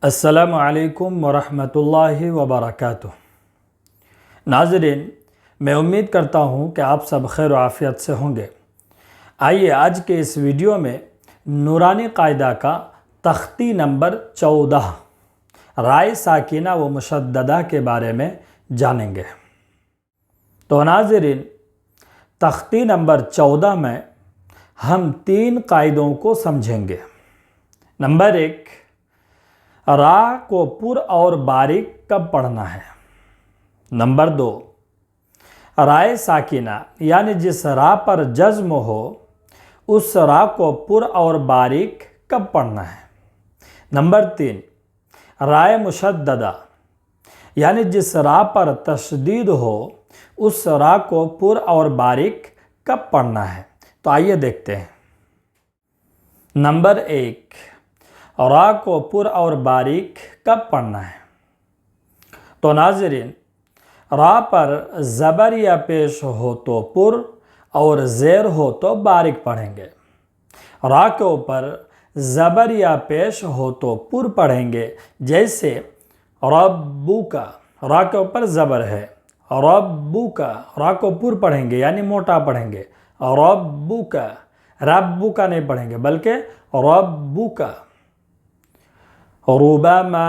السلام علیکم ورحمۃ اللہ وبرکاتہ۔ ناظرین، میں امید کرتا ہوں کہ آپ سب خیر و عافیت سے ہوں گے۔ آئیے آج کے اس ویڈیو میں نورانی قاعدہ کا تختی نمبر 14 رائے ساکنہ و مشددہ کے بارے میں جانیں گے۔ تو ناظرین، تختی نمبر 14 میں ہم 3 قاعدوں کو سمجھیں گے۔ نمبر 1، را کو پر اور باریک کب پڑھنا ہے۔ نمبر 2، رائے ساکنہ یعنی جس را پر جزم ہو اس را کو پر اور باریک کب پڑھنا ہے۔ نمبر 3، رائے مشددہ یعنی جس را پر تشدید ہو اس را کو پر اور باریک کب پڑھنا ہے۔ تو آئیے دیکھتے ہیں۔ نمبر 1، را کو پر اور باریک کب پڑھنا ہے۔ تو ناظرین، را پر زبر یا پیش ہو تو پر اور زیر ہو تو باریک پڑھیں گے۔ را کے اوپر زبر یا پیش ہو تو پر پڑھیں گے، جیسے ربک، را کے اوپر زبر ہے، ربک، را کو پر پڑھیں گے یعنی موٹا پڑھیں گے، ربک، ربک نہیں پڑھیں گے بلکہ ربک۔ ربما،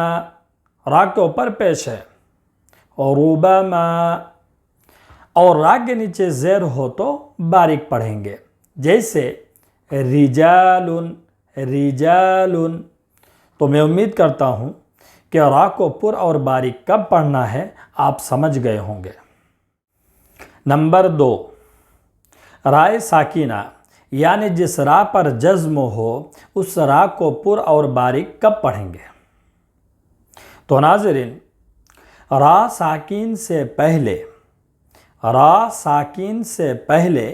را کے اوپر پیش ہے، ربما، اور را کے نیچے زیر ہو تو باریک پڑھیں گے، جیسے رجال، رجال۔ تو میں امید کرتا ہوں کہ را کو پر اور باریک کب پڑھنا ہے آپ سمجھ گئے ہوں گے۔ نمبر 2، رائے ساکنہ یعنی جس را پر جزم ہو اس را کو پر اور باریک کب پڑھیں گے۔ تو ناظرین، را ساکن سے پہلے، را ساکن سے پہلے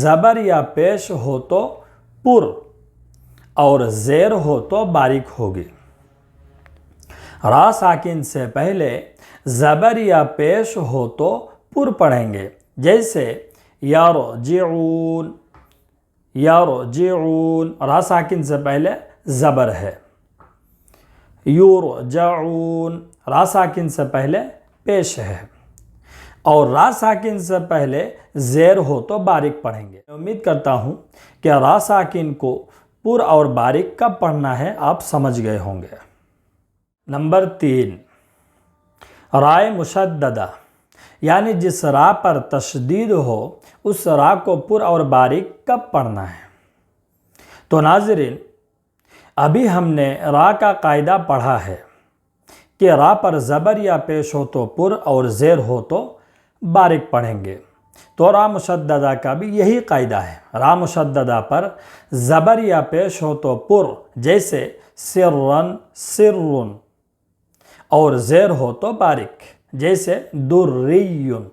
زبر یا پیش ہو تو پر اور زیر ہو تو باریک ہوگی۔ را ساکن سے پہلے زبر یا پیش ہو تو پر پڑھیں گے، جیسے یرجعون، یرجعون، را ساکن سے پہلے زبر ہے۔ یرجعون، را ساکن سے پہلے پیش ہے، اور را ساکن سے پہلے زیر ہو تو باریک پڑھیں گے۔ امید کرتا ہوں کہ را ساکن کو پر اور باریک کب پڑھنا ہے آپ سمجھ گئے ہوں گے۔ نمبر 3، رائے مشددہ یعنی جس را پر تشدید ہو اس را کو پر اور باریک کب پڑھنا ہے۔ تو ناظرین، ابھی ہم نے را کا قاعدہ پڑھا ہے کہ را پر زبر یا پیش ہو تو پر اور زیر ہو تو باریک پڑھیں گے۔ تو را مشددہ کا بھی یہی قاعدہ ہے، را مشددہ پر زبر یا پیش ہو تو پر، جیسے سرن، سرن، اور زیر ہو تو باریک، جیسے دریون۔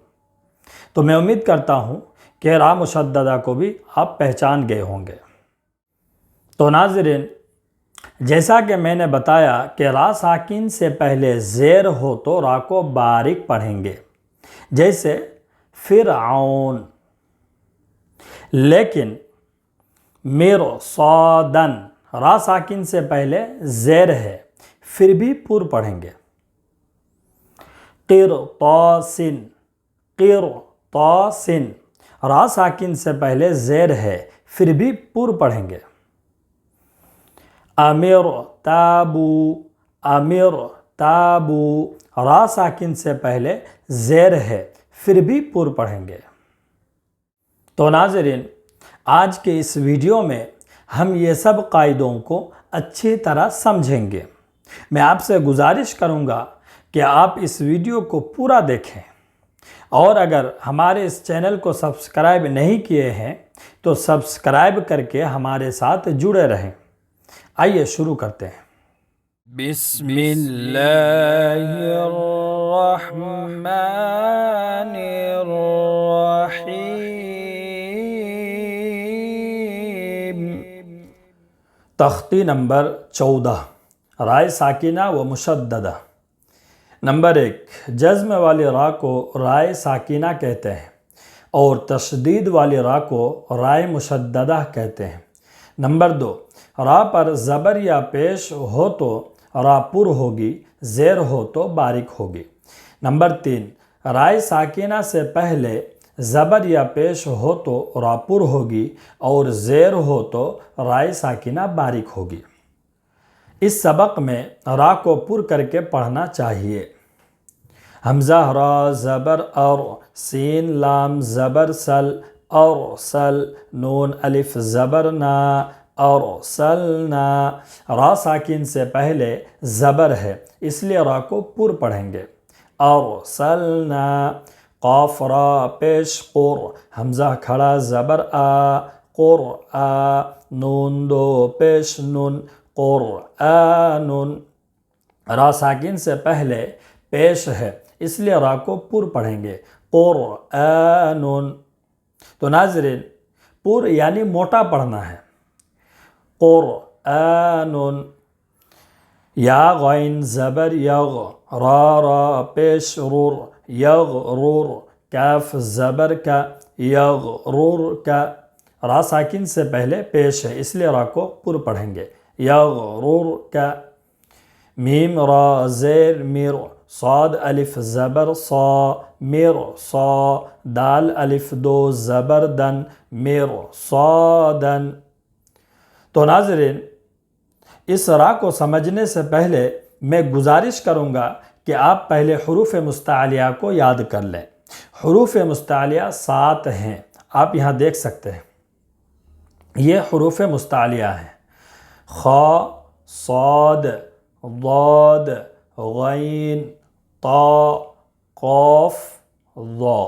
تو میں امید کرتا ہوں کہ را مشددہ کو بھی آپ پہچان گئے ہوں گے۔ تو ناظرین، جیسا کہ میں نے بتایا کہ را ساکن سے پہلے زیر ہو تو را کو باریک پڑھیں گے، جیسے فرعون۔ لیکن مرصادن، را ساکن سے پہلے زیر ہے پھر بھی پر پڑھیں گے۔ قرطاسن، قرطاسن، را ساکن سے پہلے زیر ہے پھر بھی پر پڑھیں گے۔ امر تابو، امر تابو، را ساکن سے پہلے زیر ہے پھر بھی پر پڑھیں گے۔ تو ناظرین، آج کے اس ویڈیو میں ہم یہ سب قاعدوں کو اچھی طرح سمجھیں گے۔ میں آپ سے گزارش کروں گا کہ آپ اس ویڈیو کو پورا دیکھیں، اور اگر ہمارے اس چینل کو سبسکرائب نہیں کیے ہیں تو سبسکرائب کر کے ہمارے ساتھ جڑے رہیں۔ آئیے شروع کرتے ہیں۔ بسم اللہ الرحمن الرحیم۔ تختی نمبر 14 رائے ساکنہ و مشددہ۔ نمبر 1، جزم والی را کو رائے ساکنہ کہتے ہیں اور تشدید والی را کو رائے مشددہ کہتے ہیں۔ نمبر 2، را پر زبر یا پیش ہو تو را پر ہوگی، زیر ہو تو باریک ہوگی۔ نمبر 3، رائے ساکنہ سے پہلے زبر یا پیش ہو تو را پر ہوگی اور زیر ہو تو رائے ساکنہ باریک ہوگی۔ اس سبق میں را کو پر کر کے پڑھنا چاہیے۔ حمزہ را زبر اور، سین لام زبر سل اور سل، نون الف زبر نا اور سلنا۔ را ساکن سے پہلے زبر ہے اس لیے را کو پر پڑھیں گے، اور سلنا۔ قاف را پیش قر، حمزہ کھڑا زبر آ، قر آ، نون دو پیش نون، قرآن۔ را ساکن سے پہلے پیش ہے اس لیے را کو پر پڑھیں گے، قرآن۔ تو ناظرین، پر یعنی موٹا پڑھنا ہے، قرآن۔ یا غین زبر یغ، را پیش رور، یغرر، کاف زبر کا، یغرر کا۔ را ساکن سے پہلے پیش ہے اس لیے را کو پر پڑھیں گے، یغرر کا۔ میم را زیر میر، صاد الف زبر صا، میر صا، دال الف دو زبر دن، میر صادن۔ تو ناظرین، اس را کو سمجھنے سے پہلے میں گزارش کروں گا کہ آپ پہلے حروف مستعلیہ کو یاد کر لیں۔ حروف مستعلیہ 7 ہیں، آپ یہاں دیکھ سکتے ہیں۔ یہ حروف مستعلیہ ہیں: خا، صاد، ضاد، غین، طا، قاف، ضا۔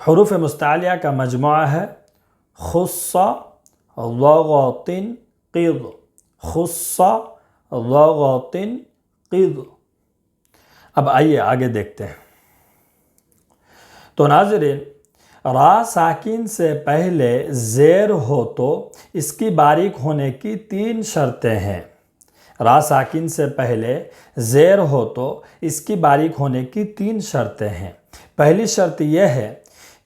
حروف مستعلیہ کا مجموعہ ہے خص، ضغط، قض، خص، ضغط، قض۔ اب آئیے آگے دیکھتے ہیں۔ تو ناظرین، را ساکن سے پہلے زیر ہو تو اس کی باریک ہونے کی 3 شرطیں ہیں۔ را ساکن سے پہلے زیر ہو تو اس کی باریک ہونے کی 3 شرطیں ہیں۔ پہلی شرط یہ ہے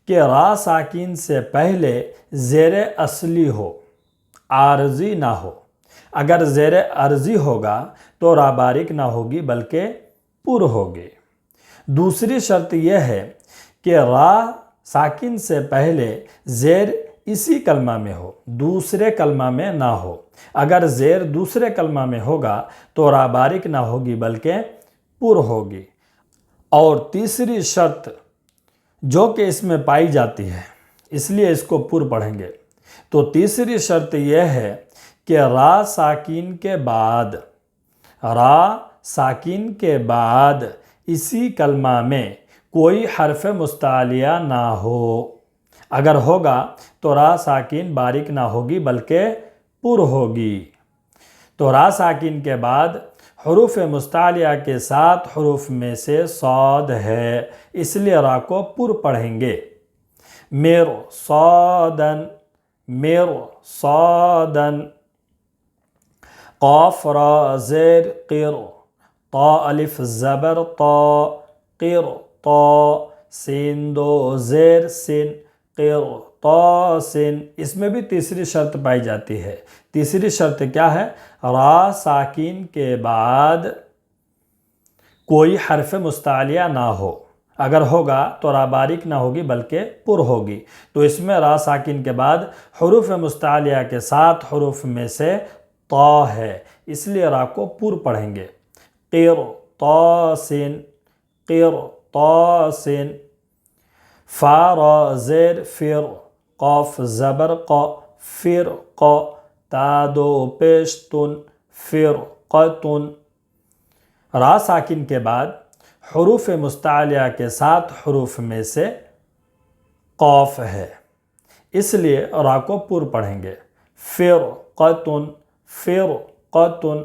کہ را ساکن سے پہلے زیر اصلی ہو، عارضی نہ ہو۔ اگر زیر عارضی ہوگا تو را باریک نہ ہوگی بلکہ پر ہوگی۔ دوسری شرط یہ ہے کہ را ساکن سے پہلے زیر اسی کلمہ میں ہو، دوسرے کلمہ میں نہ ہو۔ اگر زیر دوسرے کلمہ میں ہوگا تو را باریک نہ ہوگی بلکہ پر ہوگی۔ اور تیسری شرط جو کہ اس میں پائی جاتی ہے، اس لیے اس کو پر پڑھیں گے، تو تیسری شرط یہ ہے کہ را ساکن کے بعد اسی کلمہ میں کوئی حرف مستعلیہ نہ ہو۔ اگر ہوگا تو را ساکن باریک نہ ہوگی بلکہ پر ہوگی۔ تو را ساکن کے بعد حروف مستعلیہ کے 7 حروف میں سے صاد ہے، اس لیے را کو پر پڑھیں گے، میر صادن، میر صادن۔ قاف را زیر قر، طا الف زبر طا، قر طا، سین دو زیر سن، قر طا سن۔ اس میں بھی تیسری شرط پائی جاتی ہے۔ تیسری شرط کیا ہے؟ را ساکن کے بعد کوئی حرف مستعلیہ نہ ہو۔ اگر ہوگا تو را باریک نہ ہوگی بلکہ پر ہوگی۔ تو اس میں را ساکن کے بعد حروف مستعلیہ کے 7 حروف میں سے طا ہے، اس لیے را کو پر پڑھیں گے، قر طا سن، قر طا سن۔ فا را زیر فر، قاف زبر قا، فر قا، تا دو پیش تن، فر قتن۔ را ساکن کے بعد حروف مستعلیہ کے 7 حروف میں سے قاف ہے، اس لیے را کو پر پڑھیں گے، فر قتن، فر قتن۔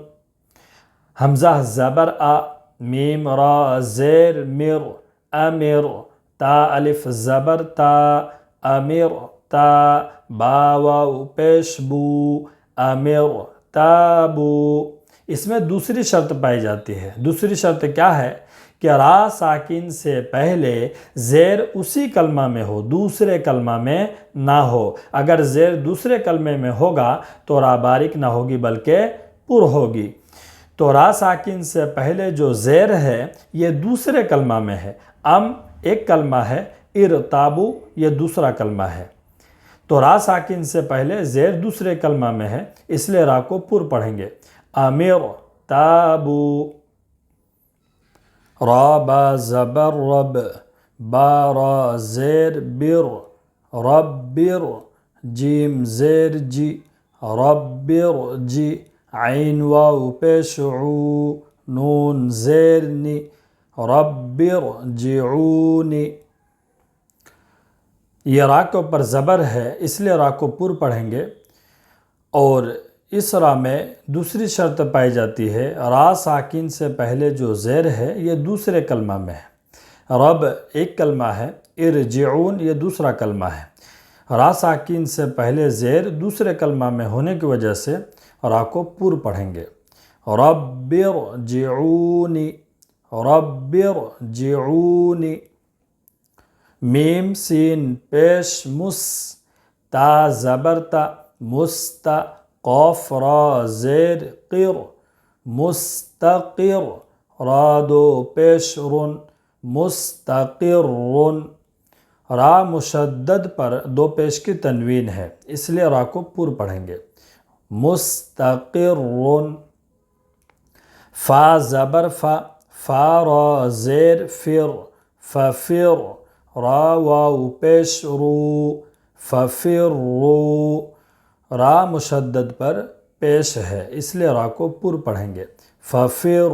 حمزہ زبر آ، میم را زیر مر، امر، تا الف زبر تا، امر تا، با واو پیش بو، امر تابو۔ اس میں دوسری شرط پائی جاتی ہے۔ دوسری شرط کیا ہے؟ کہ را ساکن سے پہلے زیر اسی کلمہ میں ہو، دوسرے کلمہ میں نہ ہو۔ اگر زیر دوسرے کلمے میں ہوگا تو را باریک نہ ہوگی بلکہ پر ہوگی۔ تو را ساکن سے پہلے جو زیر ہے یہ دوسرے کلمہ میں ہے. ام ایک کلمہ ہے، ارتابو یہ دوسرا کلمہ ہے. تو را ساکن سے پہلے زیر دوسرے کلمہ میں ہے، اس لیے را کو پر پڑھیں گے. امیر تابو. را با زبر رب، با را زیر بر، رب بر. جیم زیر جی، رب بر جی. عین واو پیش عو، نون زیر نی، رب ارجعونی. یہ را کے اوپر زبر ہے، اس لیے را کو پر پڑھیں گے. اور اس را میں دوسری شرط پائی جاتی ہے، را ساکن سے پہلے جو زیر ہے یہ دوسرے کلمہ میں ہے. رب ایک کلمہ ہے، ارجعون یہ دوسرا کلمہ ہے. را ساکن سے پہلے زیر دوسرے کلمہ میں ہونے کی وجہ سے را کو پر پڑھیں گے. رب ارجعونی، رب ارجعونی. میم سین پیش مس، تا زبر تا، مستا. قاف را زیر قر، مستقر. را دو پیش رن، مستقر. را مشدد پر دو پیش کی تنوین ہے، اس لیے را کو پر پڑھیں گے. مستقر. فا زبر فا، فا را زیر فر، ففر. را واو پیش رو، ففر. را مشدد پر پیش ہے، اس لیے را کو پر پڑھیں گے. ففر.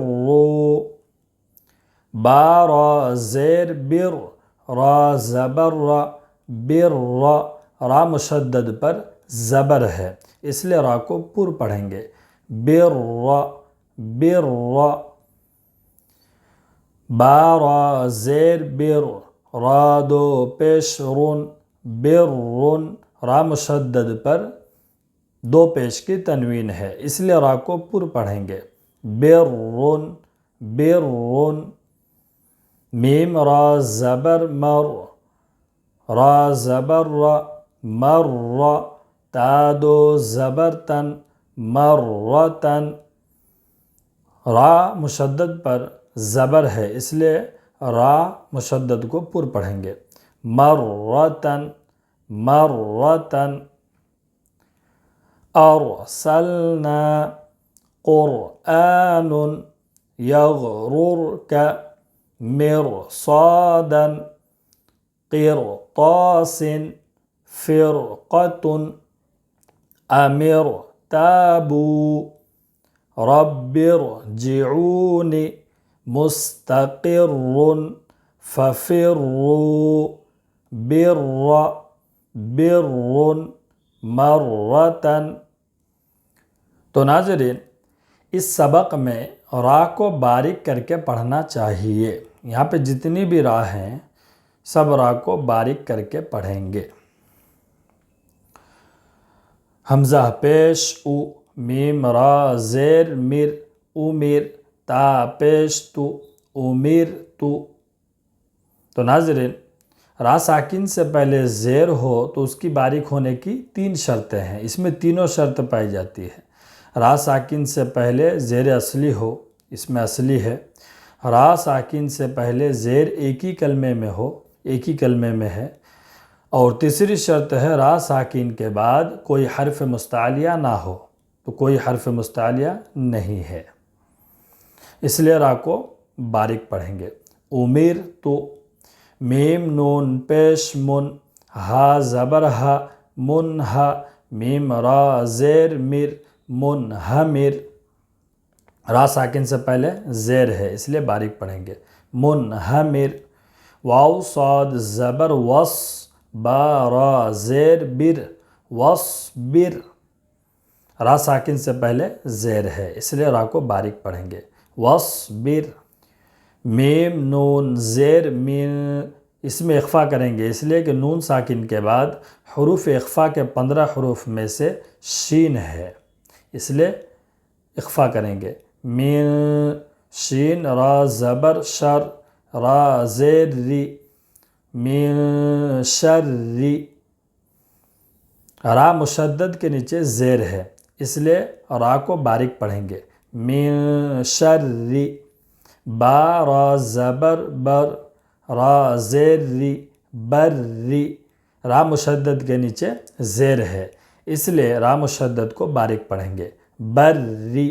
با را زیر بر، را زبر را، بر. را مشدد پر زبر ہے، اس لیے را کو پر پڑھیں گے. بر، بر. با را زیر بر، را دو پیش رن، بر. را مشدد پر دو پیش کی تنوین ہے، اس لیے را کو پر پڑھیں گے. بر، بر. میم را زبر مر، را زبر را، مر. تا دو زبر تن، مرتن. را مشدد پر زبر ہے، اس لیے را مشدد کو پر پڑھیں گے. مرتن، مرتن. ارسلنا قرآن یغررک مرصادا قرطاس فرقة امر تابوا رب ارجعون مستقر ففروا بر، بر. مرتن. تو ناظرین اس سبق میں را کو باریک کر کے پڑھنا چاہیے. یہاں پہ جتنی بھی را ہیں سب را کو باریک کر کے پڑھیں گے. حمزہ پیش او، میم را زیر میر، امیر. تا پیش تو، امیر تو. تو ناظرین را ساکن سے پہلے زیر ہو تو اس کی باریک ہونے کی 3 شرطیں ہیں. اس میں تینوں شرط پائی جاتی ہے. را ساکن سے پہلے زیر اصلی ہو، اس میں اصلی ہے. را ساکن سے پہلے زیر ایک ہی کلمے میں ہو، ایک ہی کلمے میں ہے. اور تیسری شرط ہے را ساکن کے بعد کوئی حرف مستعلیہ نہ ہو. تو کوئی حرف مستعلیہ نہیں ہے، اس لیے را کو باریک پڑھیں گے. امیر تو. میم نون پیش من، ہا زبر ہا، من ہا. میم را زیر میر، منہمر. را ساکن سے پہلے زیر ہے، اس لیے باریک پڑھیں گے. منہمر. واو صاد زبر وص، با را زیر بر، وصبر. را ساکن سے پہلے زیر ہے، اس لیے را کو باریک پڑھیں گے. وصبر. میم نون زیر مین، اس میں اخفا کریں گے، اس لیے کہ نون ساکن کے بعد حروف اخفا کے 15 حروف میں سے شین ہے، اس لیے اخفا کریں گے. مین شین. را زبر شر، را زیر ری، مین شر ری. را مشدد کے نیچے زیر ہے، اس لیے را کو باریک پڑھیں گے. من شر با را زبر بر را زیر بر را مشدد کے نیچے زیر ہے اس لیے را مشدد کو باریک پڑھیں گے بری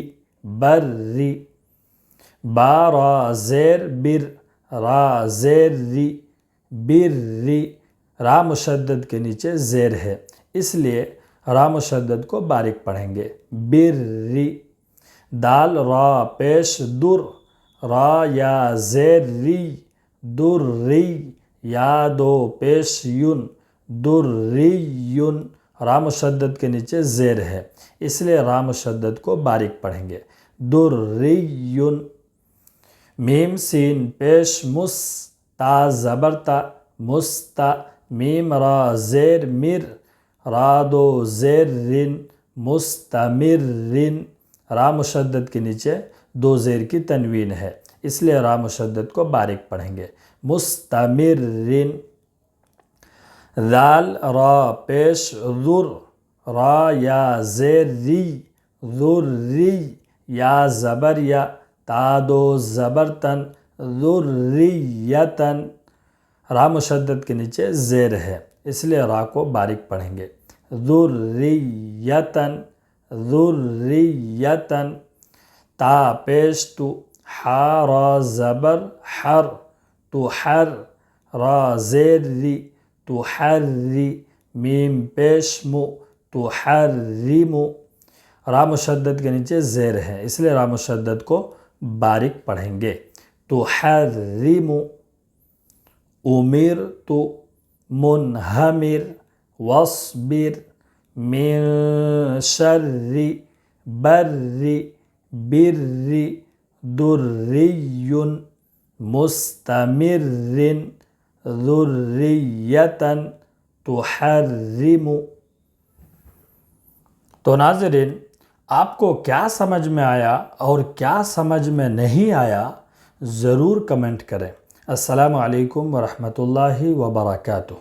بری با را زیر بر را زیر بری را مشدد کے نیچے زیر ہے اس لیے را مشدد کو باریک پڑھیں گے بری دال را پیش در را یا زیر ری در ری یا دو پیش یون در ری یون را مشدد کے نیچے زیر ہے اس لیے را مشدد کو باریک پڑھیں گے در ری یون میم سین پیش مس تا زبر تا مستا میم را زیر مر را دو زیر رن مستمر رن را مشدد کے نیچے دو زیر کی تنوین ہے اس لیے را مشدد کو باریک پڑھیں گے مستمر رن ذال را پیش ذر را یا زیر ری ذر ری یا زبر یا تا دو زبر تن ذریتن را مشدد کے نیچے زیر ہے اس لیے را کو باریک پڑھیں گے ذریتن ذریتن تا پیش تو حا را زبر حر تو حر را زیر ری تو حر ری میم پیش مو تو حر ری مو را مشدد کے نیچے زیر ہے اس لیے را مشدد کو باریک پڑھیں گے تو حر ری مو امیر تو منہمر وصبر من شر بر بر دری مستمر ذریتن تحرم تو ناظرین آپ کو کیا سمجھ میں آیا اور کیا سمجھ میں نہیں آیا ضرور کمنٹ کریں۔ السلام علیکم ورحمۃ اللہ وبرکاتہ۔